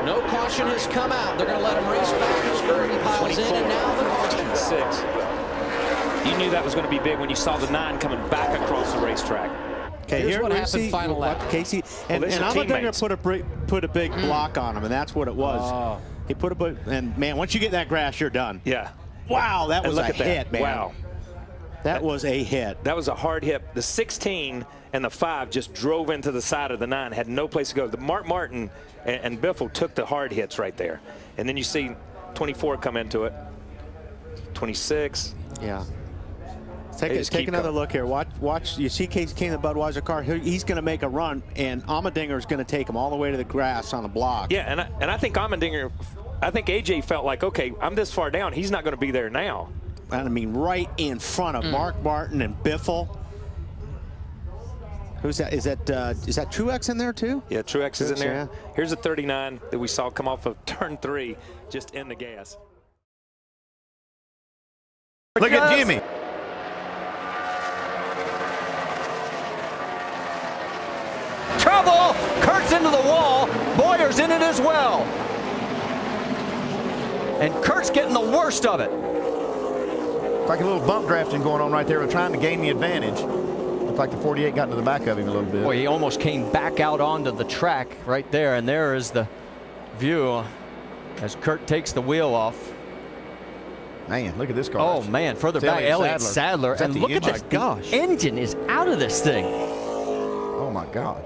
No caution has come out. They're going to let him race back over. He piles in, and now the caution. 6. You knew that was going to be big when you saw the 9 coming back across the racetrack. Okay, here's what happened final lap. Casey, and Allmendinger put a big block on him, and that's what it was. Oh. He put and man, once you get that grass, you're done. Yeah. Wow, that was a hit, man. Wow. That was a hit. That was a hard hit. The 16 and the 5 just drove into the side of the 9, had no place to go. The Mark Martin and Biffle took the hard hits right there. And then you see 24 come into it. 26. Yeah. Take another look here. Watch. You see Casey King in the Budweiser car. He's going to make a run, and Allmendinger is going to take him all the way to the grass on the block. Yeah, and I think Allmendinger, I think AJ felt like, okay, I'm this far down. He's not going to be there now. I mean, right in front of Mark Martin and Biffle. Who's that? Is that Truex in there too? Yeah, Truex is in there. Yeah. Here's a 39 that we saw come off of turn 3, just in the gas. Look at Jimmy. Trouble! Kurt's into the wall. Boyer's in it as well. And Kurt's getting the worst of it. Like a little bump drafting going on right there. We're trying to gain the advantage. Looked like the 48 got into the back of him a little bit. Boy, he almost came back out onto the track right there. And there is the view as Kurt takes the wheel off. Man, look at this car. Oh, man, further back, Elliott Sadler. And look at this. Gosh. The engine is out of this thing. Oh, my gosh.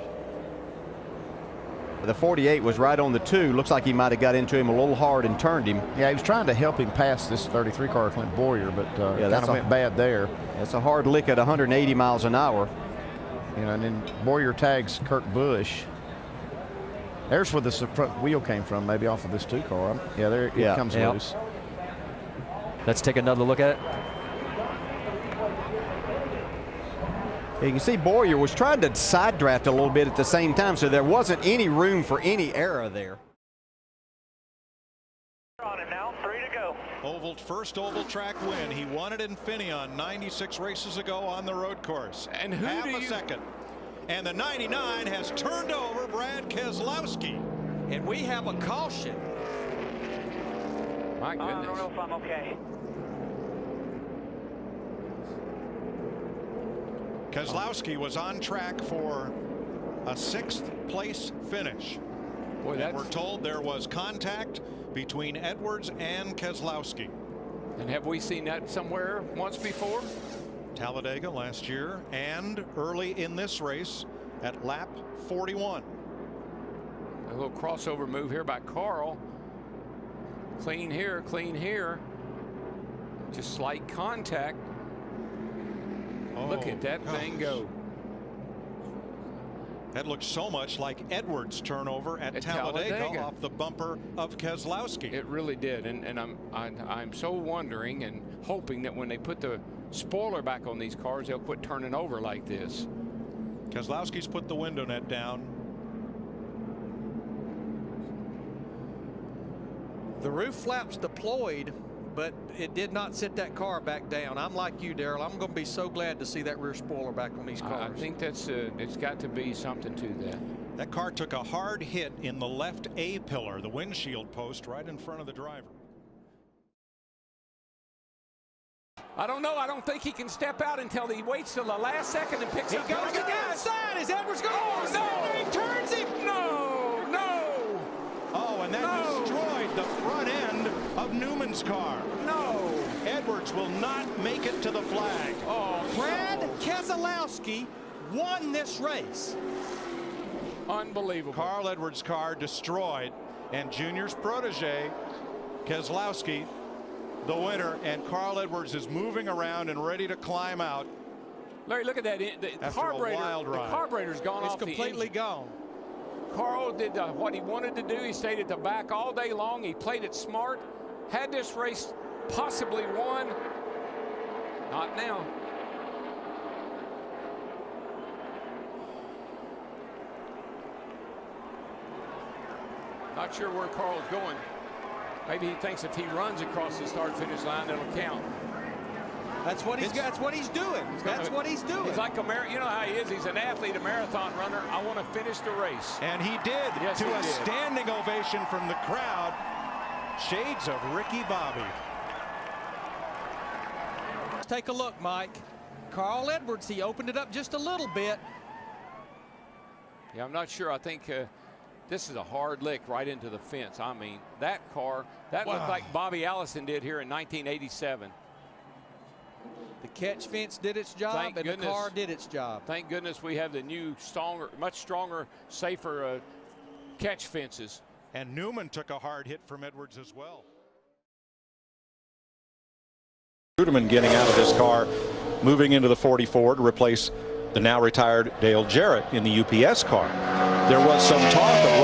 The 48 was right on the 2. Looks like he might have got into him a little hard and turned him. Yeah, he was trying to help him pass this 33 car, Clint Boyer, but yeah, kind of went bad there. That's a hard lick at 180 miles an hour. You know, and then Boyer tags Kurt Busch. There's where the front wheel came from, maybe off of this 2 car. Yeah, there it comes loose. Let's take another look at it. You can see Boyer was trying to side draft a little bit at the same time, so there wasn't any room for any error there. On him now, 3 to go. First oval track win. He won it in Infineon 96 races ago on the road course. And half a second. And the 99 has turned over Brad Keselowski. And we have a caution. My goodness. I don't know if I'm okay. Keselowski was on track for a 6th place finish. Boy, we're told there was contact between Edwards and Keselowski. And have we seen that somewhere once before? Talladega last year and early in this race at lap 41. A little crossover move here by Carl. Clean here, clean here. Just slight contact. Look at that thing go. That looks so much like Edwards' turnover at Talladega off the bumper of Keselowski. It really did, and I'm so wondering and hoping that when they put the spoiler back on these cars, they'll quit turning over like this. Keselowski's put the window net down. The roof flaps deployed, but it did not sit that car back down. I'm like you, Darrell. I'm going to be so glad to see that rear spoiler back on these cars. I think that's it's got to be something to that. That car took a hard hit in the left A pillar, the windshield post right in front of the driver. I don't know. I don't think he can step out until he waits till the last second and picks up. He goes to the outside. Is Edwards going? Oh, no! He turns him. No, no. Oh, and that destroyed the front end of Newman's car. No. Edwards will not make it to the flag. Oh, Brad Keselowski won this race. Unbelievable. Carl Edwards' car destroyed, and Junior's protege, Keselowski, the winner, and Carl Edwards is moving around and ready to climb out. Larry, look at that. The carburetor's gone off. It's completely gone. Carl did what he wanted to do. He stayed at the back all day long. He played it smart. Had this race possibly won. Not now. Not sure where Carl's going. Maybe he thinks if he runs across the start-finish line, it'll count. That's what he's doing. That's what he's doing. He's like you know how he is. He's an athlete, a marathon runner. I want to finish the race. And he did, yes, to a standing ovation from the crowd. Shades of Ricky Bobby. Let's take a look, Mike. Carl Edwards, he opened it up just a little bit. Yeah, I'm not sure. I think this is a hard lick right into the fence. I mean, that car, that looked like Bobby Allison did here in 1987. The catch fence did its job, and the car did its job. Thank goodness we have the new, much stronger, safer catch fences. And Newman took a hard hit from Edwards as well. Ruderman getting out of this car, moving into the 44 to replace the now retired Dale Jarrett in the UPS car. There was some talk of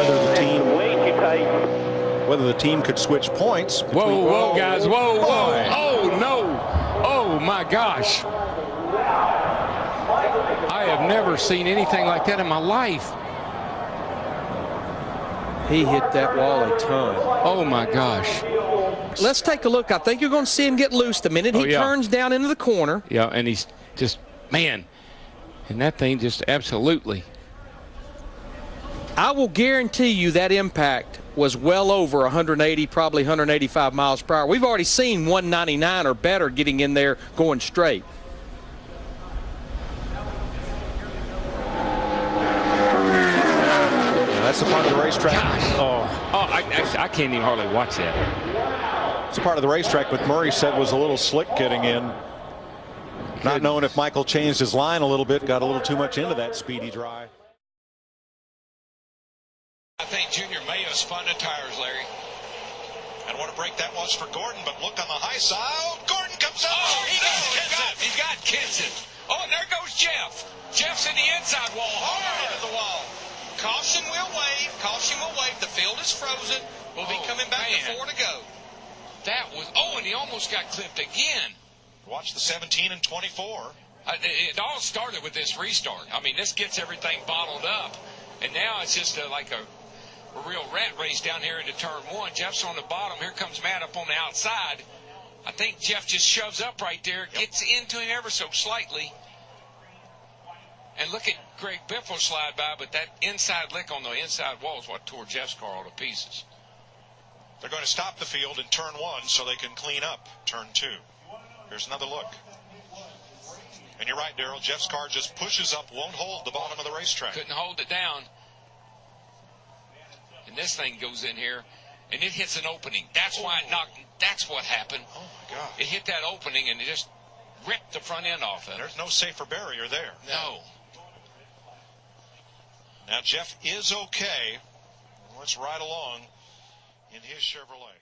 whether the team could switch points. Whoa, guys, whoa. Oh, no. Oh, my gosh. I have never seen anything like that in my life. He hit that wall a ton. Oh, my gosh. Let's take a look. I think you're going to see him get loose the minute he turns down into the corner. Yeah, and he's just, man, and that thing just absolutely. I will guarantee you that impact was well over 180, probably 185 miles per hour. We've already seen 199 or better getting in there going straight. That's a part of the racetrack. I can't even hardly watch that. It's a part of the racetrack, but Murray said was a little slick getting in. Not knowing if Michael changed his line a little bit, got a little too much into that speedy drive. I think Junior may have spun the tires, Larry. And what a break that was for Gordon, but look on the high side. Oh, Gordon comes up. Oh, he got Kenson. Oh, and there goes Jeff. Jeff's in the inside wall, hard into the wall. Caution will wave. Caution will wave. The field is frozen. We'll be coming back to 4 to go. That was, and he almost got clipped again. Watch the 17 and 24. It all started with this restart. I mean, this gets everything bottled up. And now it's just like a real rat race down here into turn 1. Jeff's on the bottom. Here comes Matt up on the outside. I think Jeff just shoves up right there, gets into him ever so slightly. And look at Greg Biffle slide by, but that inside lick on the inside wall is what tore Jeff's car all to pieces. They're going to stop the field in turn 1 so they can clean up turn 2. Here's another look. And you're right, Darrell. Jeff's car just pushes up, won't hold the bottom of the racetrack. Couldn't hold it down. And this thing goes in here, and it hits an opening. That's why it knocked. That's what happened. Oh, my God. It hit that opening, and it just ripped the front end off of it. There's no safer barrier there. No. Now, Jeff is okay. Let's ride along in his Chevrolet.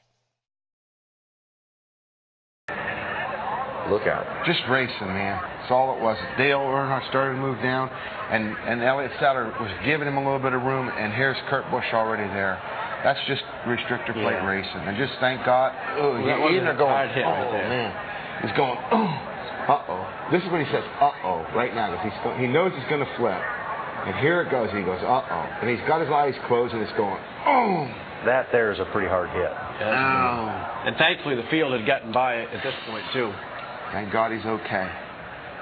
Look out. Just racing, man. That's all it was. Dale Earnhardt started to move down, and Elliott Sadler was giving him a little bit of room, and here's Kurt Busch already there. That's just restrictor plate racing. And just thank God. Oh, he's going, hit right there. Man. He's going, uh-oh. This is when he says, uh-oh, right now. Because he knows he's going to flip. And here it goes. He goes, uh-oh. And he's got his eyes closed, and it's going, oh. That there is a pretty hard hit. And thankfully, the field had gotten by it at this point, too. Thank God he's okay.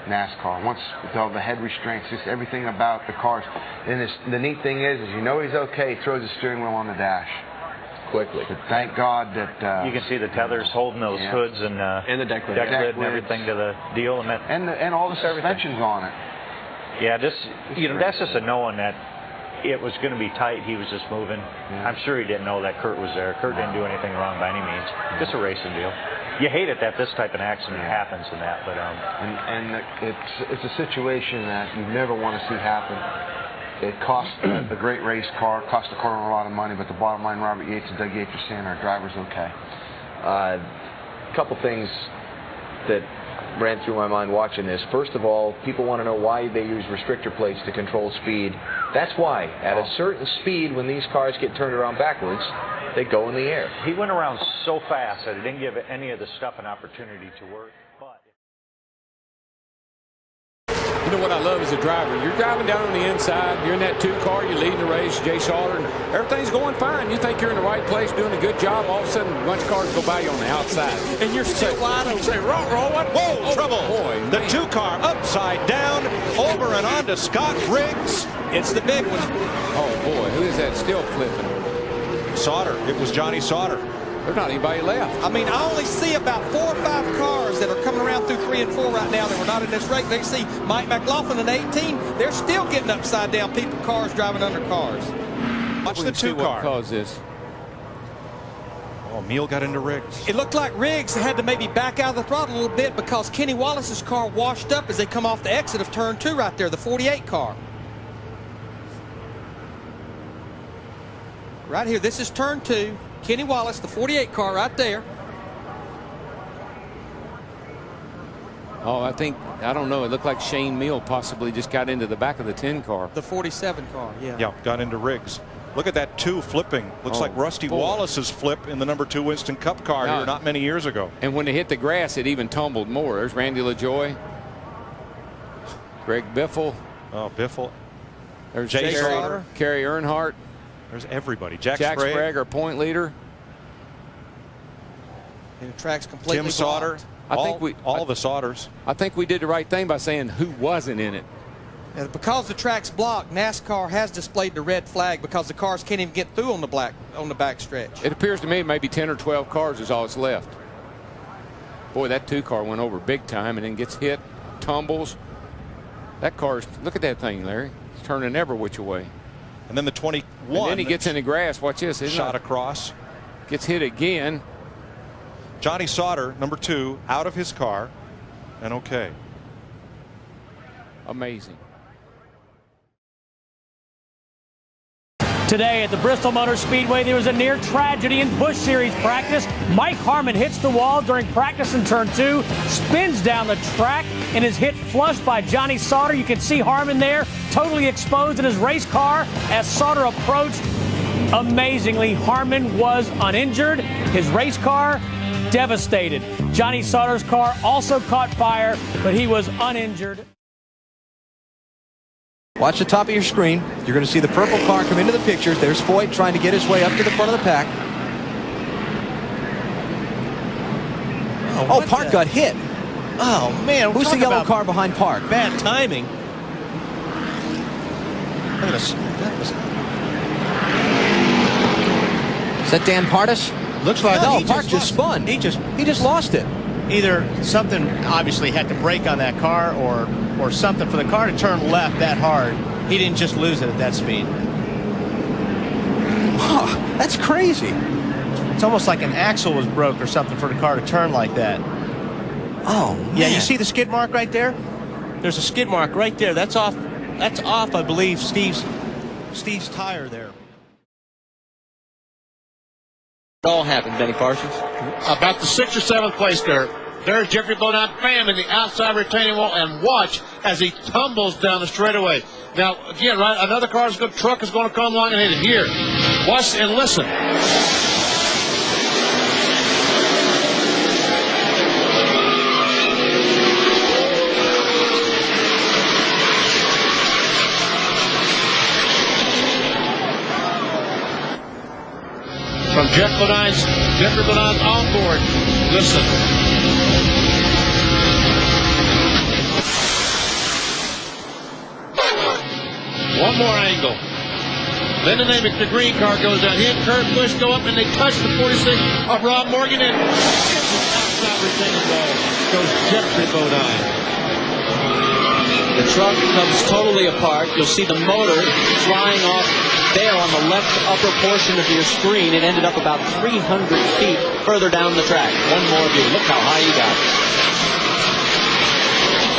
NASCAR. Once with all the head restraints, just everything about the cars. And the neat thing is you know he's okay. He throws the steering wheel on the dash quickly. But thank God that you can see the tethers holding those hoods and the deck lid and everything to the deal, and all the suspensions on it. Yeah, that's just a knowing that it was going to be tight. He was just moving. Yeah. I'm sure he didn't know that Kurt was there. Kurt didn't do anything wrong by any means. Just a racing deal. You hate it that this type of accident happens and that, but it's a situation that you never want to see happen. It cost a great race car, cost the car a lot of money, but the bottom line, Robert Yates and Doug Yates are saying our driver's okay. A couple things that ran through my mind watching this. First of all, people want to know why they use restrictor plates to control speed. That's why. At a certain speed, when these cars get turned around backwards, they go in the air. He went around so fast that it didn't give any of the stuff an opportunity to work. But know what I love as a driver? You're driving down on the inside. You're in that 2 car. You're leading the race. Jay Sauter. And everything's going fine. You think you're in the right place, doing a good job. All of a sudden, a bunch of cars go by you on the outside. And you're still wide open. Say, roll, what? Whoa, trouble. Boy, the man. 2 car upside down, over and on to Scott Riggs. It's the big one. Oh, boy. Who is that still flipping? Sauter. It was Johnny Sauter. There's not anybody left. I mean, I only see about 4 or 5 cars that are coming around through 3 and 4 right now that were not in this race. They see Mike McLaughlin in 18. They're still getting upside down. People, cars driving under cars. Watch the 2 car. What caused this? Oh, Meal got into Riggs. It looked like Riggs had to maybe back out of the throttle a little bit because Kenny Wallace's car washed up as they come off the exit of turn 2 right there, the 48 car. Right here, this is turn 2. Kenny Wallace, the 48 car right there. Oh, I don't know. It looked like Shane Meal possibly just got into the back of the 10 car. The 47 car, yeah. Yeah, got into Riggs. Look at that 2 flipping. Looks like Rusty Wallace's flip in the number 2 Winston Cup car here not many years ago. And when they hit the grass, it even tumbled more. There's Randy LaJoy. Greg Biffle. Oh, Biffle. There's Jay Sauter. Kerry Earnhardt. There's everybody. Jack Sprague, our point leader. And the track's completely Tim Sauter. All the Sauters. I think we did the right thing by saying who wasn't in it. And because the track's blocked, NASCAR has displayed the red flag because the cars can't even get through on the back stretch. It appears to me maybe 10 or 12 cars is all that's left. Boy, that 2 car went over big time and then gets hit, tumbles. That car's, look at that thing, Larry. It's turning every which way. And then the 21. And then he gets in the grass. Watch this. Shot across. Gets hit again. Johnny Sauter, number 2, out of his car. And okay. Amazing. Today at the Bristol Motor Speedway, there was a near tragedy in Busch Series practice. Mike Harmon hits the wall during practice in turn 2, spins down the track, and is hit flush by Johnny Sauter. You can see Harmon there, totally exposed in his race car as Sauter approached. Amazingly, Harmon was uninjured. His race car devastated. Johnny Sauter's car also caught fire, but he was uninjured. Watch the top of your screen. You're going to see the purple car come into the picture. There's Foyt trying to get his way up to the front of the pack. Oh, Park got hit. Oh, man. Who's the yellow car behind Park? Bad timing. Look at this. Is that Dan Pardis? Looks like no. Park just spun. He just lost it. Either something obviously had to break on that car or something for the car to turn left that hard. He didn't just lose it at that speed. Oh, that's crazy. It's almost like an axle was broke or something for the car to turn like that. Oh, yeah. man. You see the skid mark right there? There's a skid mark right there. That's off, I believe, Steve's tire there. It all happened, Benny Parsons. About the 6th or 7th place there. There's Jeffrey Bodine, bam, in the outside retaining wall, and watch as he tumbles down the straightaway. Now, again, right, another truck is going to come along and hit it here. Watch and listen. From Jeffrey Bodine's onboard. Listen. One more angle. Then the Namick, the green car goes down. He and Kurt Busch go up and they touch the 46 of Rob Morgan and outside retaining wall goes Jeffrey Bodine. The truck comes totally apart. You'll see the motor flying off there on the left upper portion of your screen. It ended up about 300 feet further down the track. One more view. Look how high you got.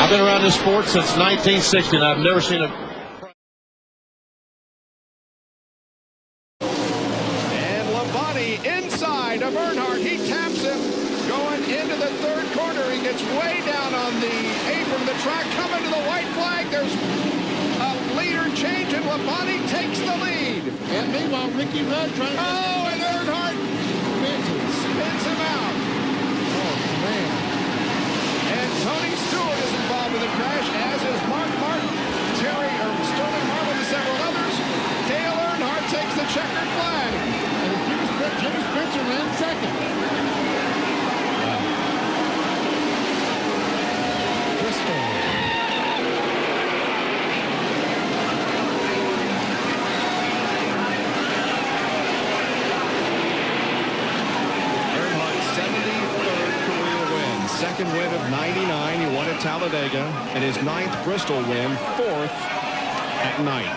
I've been around this sport since 1960 and I've never seen a... And Labonte inside of Earnhardt. He taps him going into the 3rd corner. He gets way down on the apron of the track. Coming to the white flag. There's a leader change and Labonte takes the lead. And meanwhile, Ricky Rudd trying to... Oh, and Earnhardt spins him out. Oh, man. And Tony Stewart is involved in the crash, as is Mark Martin, Sterling Marlin, and several others. Dale Earnhardt takes the checkered flag. And Jimmy Spencer ran second. Second win of 99. He won at Talladega. And his 9th Bristol win, 4th at night.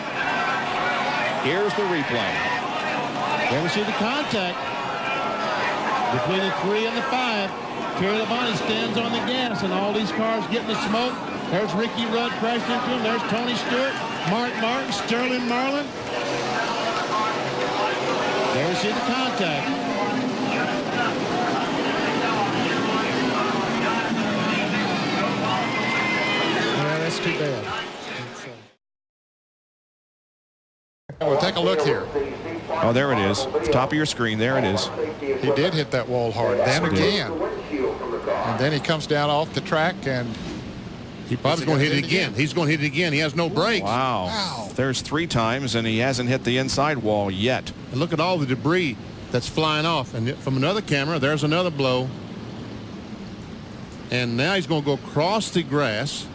Here's the replay. There we see the contact between the 3 and the 5. Terry Labonte stands on the gas, and all these cars getting the smoke. There's Ricky Rudd crashed into him. There's Tony Stewart, Mark Martin, Sterling Marlin. There we see the contact. That's too bad. Well, take a look here. Oh, there it is. Top of your screen. There it is. He did hit that wall hard. Then again. And then he comes down off the track, and he probably going to hit it again. He's going to hit it again. He has no brakes. Wow. There's 3 times, and he hasn't hit the inside wall yet. And look at all the debris that's flying off. And from another camera, there's another blow. And now he's going to go across the grass.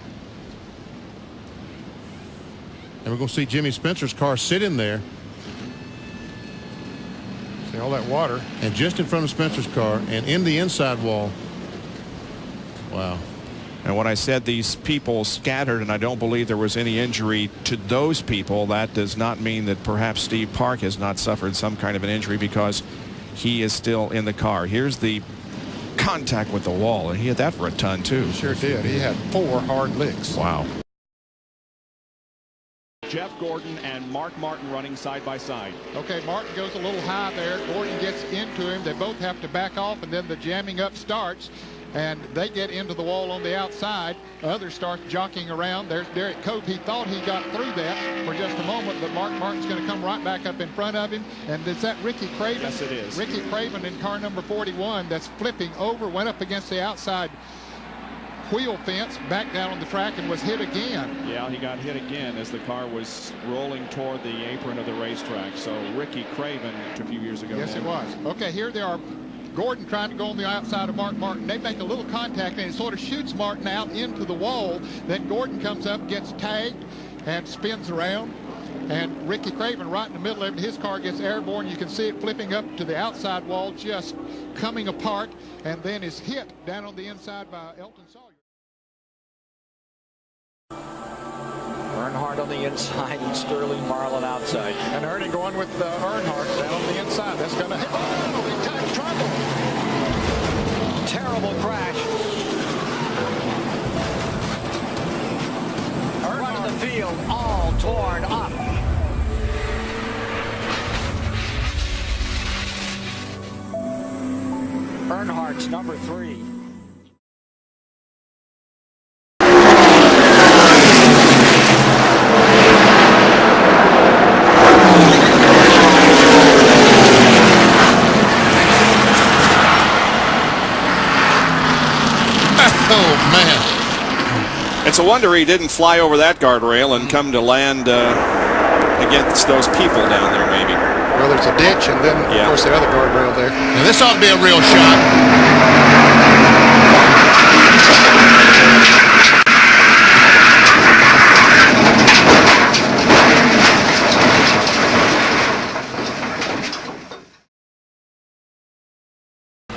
And we're going to see Jimmy Spencer's car sit in there. See all that water. And just in front of Spencer's car and in the inside wall. Wow. And when I said these people scattered, and I don't believe there was any injury to those people, that does not mean that perhaps Steve Park has not suffered some kind of an injury, because he is still in the car. Here's the contact with the wall, and he had that for a ton too. Sure did. He had 4 hard licks. Wow. Jeff Gordon and Mark Martin running side by side. Okay, Martin goes a little high there. Gordon gets into him. They both have to back off, and then the jamming up starts, and they get into the wall on the outside. Others start jockeying around. There's Derek Cope. He thought he got through that for just a moment, but Mark Martin's going to come right back up in front of him. And is that Ricky Craven? Yes, it is. Ricky Craven in car number 41 that's flipping over, went up against the outside wheel fence, back down on the track, and was hit again. Yeah, he got hit again as the car was rolling toward the apron of the racetrack. So Ricky Craven a few years ago. Yes, it was. Okay, here they are. Gordon trying to go on the outside of Mark Martin. They make a little contact, and it sort of shoots Martin out into the wall. Then Gordon comes up, gets tagged, and spins around. And Ricky Craven right in the middle of it. His car gets airborne. You can see it flipping up to the outside wall, just coming apart, and then is hit down on the inside by Elton Sawyer. Earnhardt on the inside and Sterling Marlin outside. And Ernie going with Earnhardt down on the inside. That's going to hit. Oh, big time trouble. Terrible crash. Front of the field all torn up. Earnhardt's number 3. Oh, man. It's a wonder he didn't fly over that guardrail and come to land against those people down there, maybe. Well, there's a ditch, and then, of course, the other guardrail there. Now, this ought to be a real shot.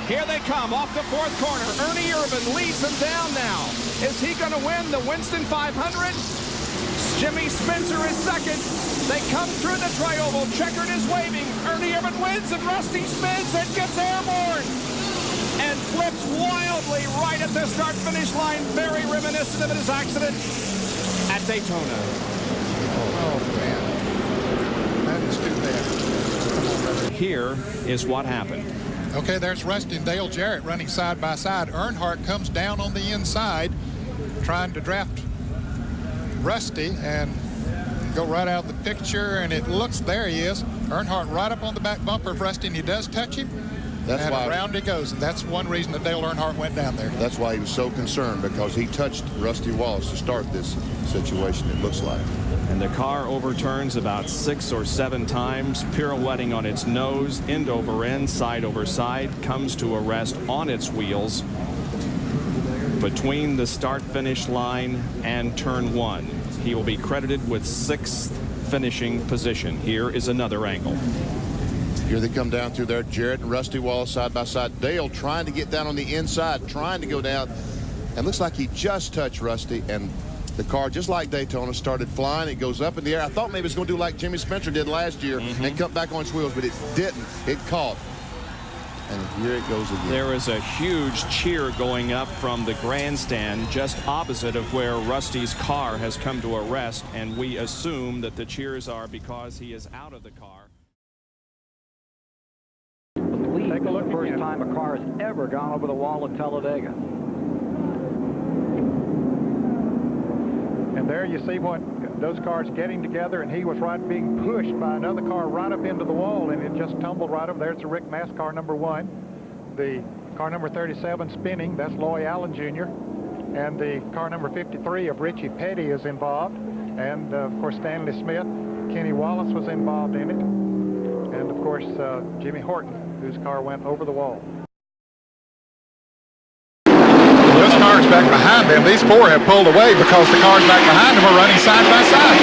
Here they come off the 4th corner. Ernie Irvan leads them down now. Is he going to win the Winston 500? Jimmy Spencer is second. They come through the tri-oval. Checkered is waving. Ernie Irvan wins, and Rusty spins and gets airborne and flips wildly right at the start-finish line. Very reminiscent of his accident at Daytona. Oh, man. That is too bad. Here is what happened. Okay, there's Rusty and Dale Jarrett running side by side. Earnhardt comes down on the inside trying to draft Rusty and go right out of the picture, and it looks, there he is. Earnhardt right up on the back bumper of Rusty, and he does touch him. And around he goes, and that's one reason that Dale Earnhardt went down there. That's why he was so concerned, because he touched Rusty Wallace to start this situation, it looks like. And the car overturns about 6 or 7 times, pirouetting on its nose, end over end, side over side, comes to a rest on its wheels between the start-finish line and turn 1. He will be credited with 6th finishing position. Here is another angle. Here they come down through there. Jarrett and Rusty Wallace side by side. Dale trying to get down on the inside, trying to go down. And looks like he just touched Rusty, and the car, just like Daytona, started flying. It goes up in the air. I thought maybe it was going to do like Jimmy Spencer did last year and come back on its wheels, but it didn't. It caught. And here it goes again. There is a huge cheer going up from the grandstand just opposite of where Rusty's car has come to a rest, and we assume that the cheers are because he is out of the car. Take a look. The first time a car has ever gone over the wall at Talladega. And there you see what those cars getting together, and he was being pushed by another car right up into the wall, and it just tumbled right up there. It's a Rick NASCAR number 1. The car number 37 spinning, that's Loy Allen Jr. And the car number 53 of Richie Petty is involved. And of course Stanley Smith, Kenny Wallace was involved in it. And of course Jimmy Horton, whose car went over the wall. Those cars back behind them, these 4 have pulled away because the cars back behind them are running side by side.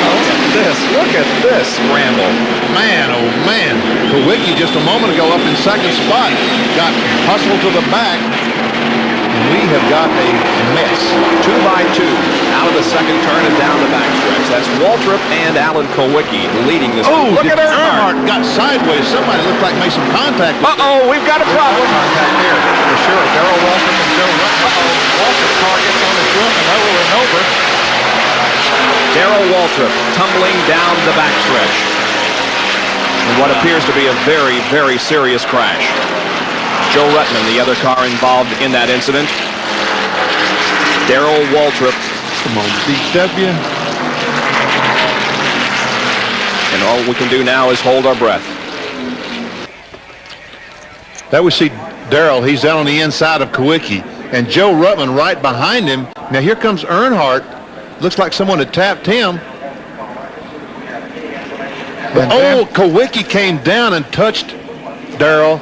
Look at this scramble. Man, oh man. Kowicki just a moment ago up in 2nd spot. Got hustled to the back. We have got a mess. 2 by 2 out of the 2nd turn and down the backstretch. That's Waltrip and Alan Kowicki leading this. Oh, look at Earnhardt got sideways. Somebody looked like made some contact. Uh-oh, we've got a problem. Contact here, for sure. Darrell Waltrip and Joe Rutten. Waltrip's car gets on his roof and over and over. Darrell Waltrip tumbling down the backstretch in what appears to be a very, very serious crash. Joe Rutten, the other car involved in that incident. Darrell Waltrip. Come on, DW. And all we can do now is hold our breath. That we see Darrell. He's down on the inside of Kowicki. And Joe Ruttman right behind him. Now here comes Earnhardt. Looks like someone had tapped him. But Kowicki came down and touched Darrell.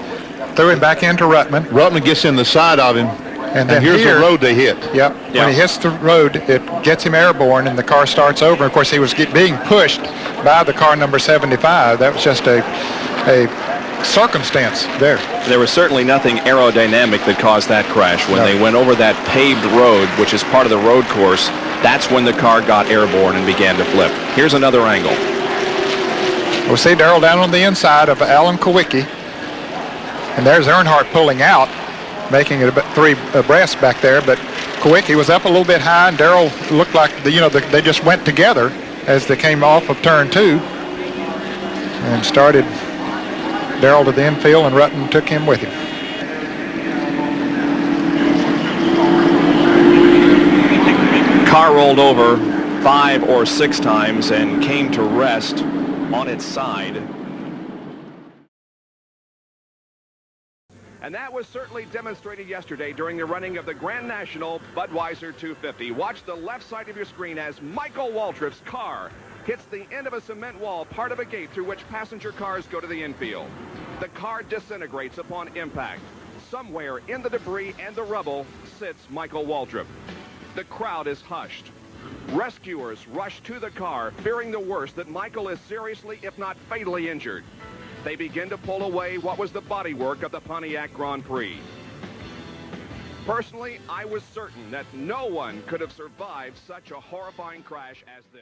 Threw him back into Ruttman. Ruttman gets in the side of him. And then here's the road they hit. Yep. When he hits the road, it gets him airborne, and the car starts over. Of course, he was being pushed by the car number 75. That was just a circumstance there. There was certainly nothing aerodynamic that caused that crash. When they went over that paved road, which is part of the road course, that's when the car got airborne and began to flip. Here's another angle. We'll see Darrell down on the inside of Alan Kowicki. And there's Earnhardt pulling out, making it 3 abreast back there. But Kowicki was up a little bit high, and Darrell looked like they just went together as they came off of turn 2 and started Darrell to the infield, and Rutten took him with him. Car rolled over 5 or 6 times and came to rest on its side. And that was certainly demonstrated yesterday during the running of the Grand National Budweiser 250. Watch the left side of your screen as Michael Waltrip's car hits the end of a cement wall, part of a gate through which passenger cars go to the infield. The car disintegrates upon impact. Somewhere in the debris and the rubble sits Michael Waltrip. The crowd is hushed. Rescuers rush to the car, fearing the worst, that Michael is seriously, if not fatally, injured. They begin to pull away what was the bodywork of the Pontiac Grand Prix. Personally, I was certain that no one could have survived such a horrifying crash as this.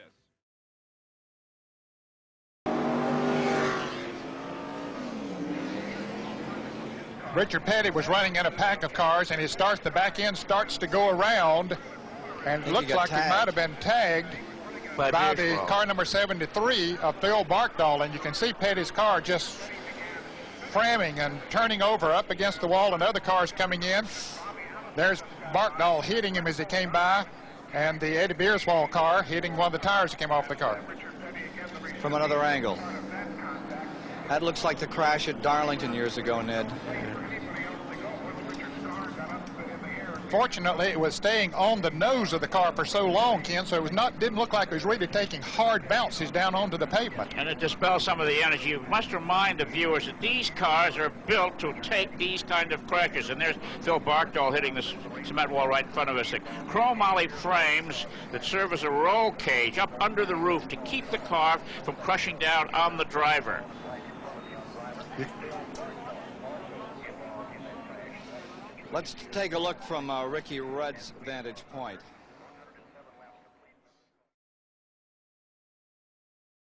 Richard Petty was running in a pack of cars, and the back end starts to go around, and it looks like he might have been tagged by the car number 73 of Phil Barkdahl, and you can see Petty's car just framming and turning over up against the wall, and other cars coming in. There's Barkdahl hitting him as he came by, and the Eddie Beerswall car hitting one of the tires that came off the car. From another angle. That looks like the crash at Darlington years ago, Ned. Fortunately, it was staying on the nose of the car for so long, Ken, so it didn't look like it was really taking hard bounces down onto the pavement. And it dispels some of the energy. You must remind the viewers that these cars are built to take these kind of crashes. And there's Phil Barkdahl hitting the cement wall right in front of us. Chromoly frames that serve as a roll cage up under the roof to keep the car from crushing down on the driver. Let's take a look from Ricky Rudd's vantage point.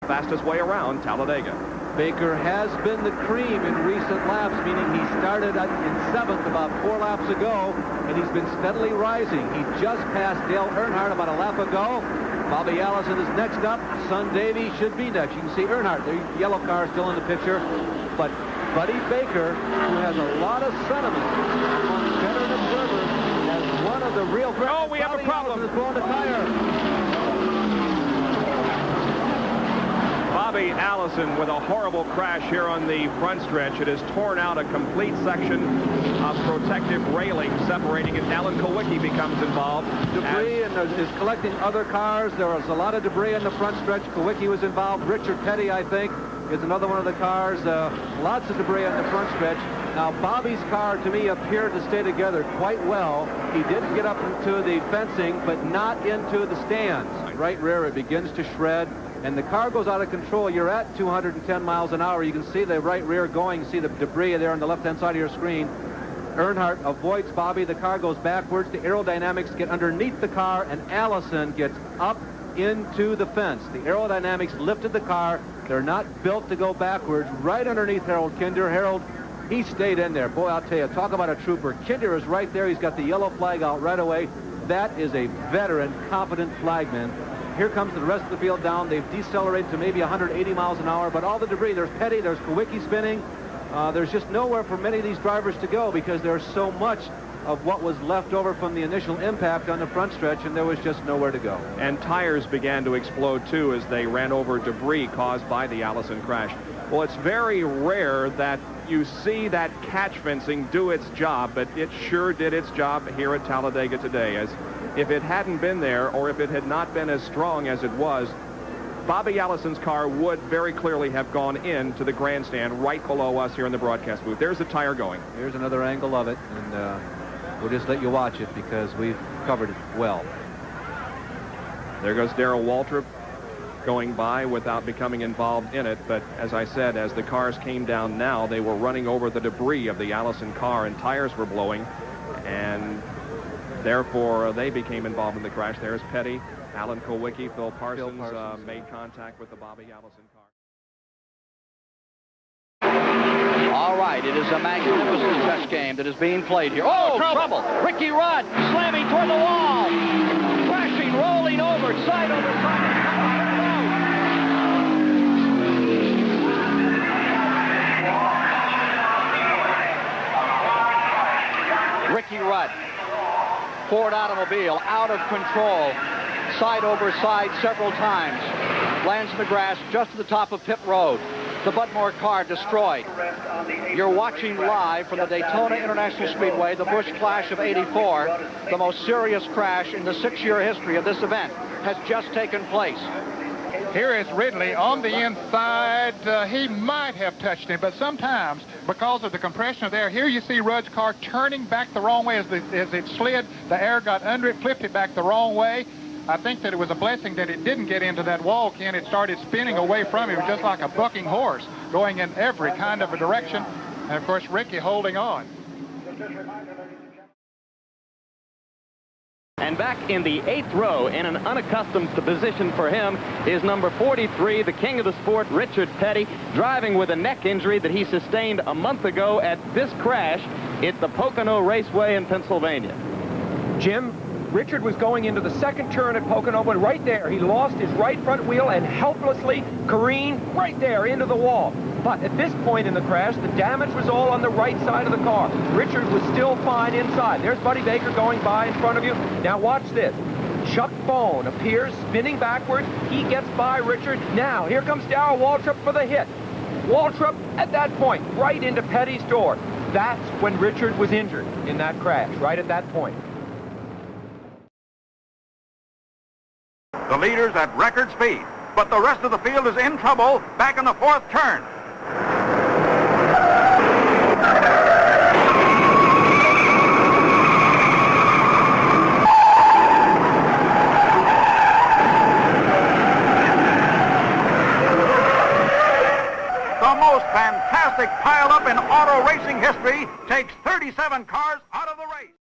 Fastest way around Talladega. Baker has been the cream in recent laps, meaning he started in 7th about 4 laps ago, and he's been steadily rising. He just passed Dale Earnhardt about a lap ago. Bobby Allison is next up. Son Davey should be next. You can see Earnhardt, the yellow car still in the picture, but Buddy Baker, who has a lot of sentiment among veteran observers, as one of the real... Oh, we have a problem. Allison is blowing the tire. Bobby Allison with a horrible crash here on the front stretch. It has torn out a complete section of protective railing separating it. Alan Kulwicki becomes involved. Debris and is collecting other cars. There was a lot of debris in the front stretch. Kulwicki was involved. Richard Petty, I think, is another one of the cars. Lots of debris on the front stretch. Now, Bobby's car, to me, appeared to stay together quite well. He did get up into the fencing, but not into the stands. Right rear, it begins to shred, and the car goes out of control. You're at 210 miles an hour. You can see the right rear going. You see the debris there on the left-hand side of your screen. Earnhardt avoids Bobby. The car goes backwards. The aerodynamics get underneath the car, and Allison gets up into the fence. The aerodynamics lifted the car. They're not built to go backwards. Right underneath Harold Kinder. Harold, he stayed in there. Boy, I'll tell you, talk about a trooper. Kinder is right there. He's got the yellow flag out right away. That is a veteran, competent flagman. Here comes the rest of the field down. They've decelerated to maybe 180 miles an hour, but all the debris, there's Petty, there's Kulwicki spinning. There's just nowhere for many of these drivers to go because there's so much of what was left over from the initial impact on the front stretch, and there was just nowhere to go. And tires began to explode, too, as they ran over debris caused by the Allison crash. Well, it's very rare that you see that catch fencing do its job, but it sure did its job here at Talladega today. As if it hadn't been there, or if it had not been as strong as it was, Bobby Allison's car would very clearly have gone into the grandstand right below us here in the broadcast booth. There's the tire going. Here's another angle of it, and we'll just let you watch it because we've covered it well. There goes Darrell Waltrip going by without becoming involved in it, but as I said, as the cars came down now, they were running over the debris of the Allison car, and tires were blowing, and therefore they became involved in the crash. There's Petty, Alan Kulwicki, Phil Parsons made contact with the Bobby Allison car. All right, it is a magnificent chess game that is being played here. Oh, trouble! Ricky Rudd slamming toward the wall, crashing, rolling over, side over side. Ricky Rudd, Ford automobile, out of control, side over side several times, lands in the grass just to the top of pit road. The Budmore car destroyed. You're watching live from the Daytona International Speedway, the Busch Clash of '84. The most serious crash in the 6-year history of this event has just taken place. Here is Ridley on the inside. He might have touched him, but sometimes, because of the compression of the air, here you see Rudd's car turning back the wrong way as it slid. The air got under it, flipped it back the wrong way. I think that it was a blessing that it didn't get into that wall, Ken. It started spinning away from him, just like a bucking horse, going in every kind of a direction. And, of course, Ricky holding on. And back in the 8th row, in an unaccustomed position for him, is number 43, the king of the sport, Richard Petty, driving with a neck injury that he sustained a month ago at this crash at the Pocono Raceway in Pennsylvania. Jim, Richard was going into the second turn at Pocono, but right there, he lost his right front wheel and helplessly careened right there into the wall. But at this point in the crash, the damage was all on the right side of the car. Richard was still fine inside. There's Buddy Baker going by in front of you. Now watch this. Chuck Bone appears spinning backwards. He gets by Richard. Now, here comes Darrell Waltrip for the hit. Waltrip, at that point, right into Petty's door. That's when Richard was injured in that crash, right at that point. The leader's at record speed, but the rest of the field is in trouble back in the fourth turn. The most fantastic pileup in auto racing history takes 37 cars out of the race.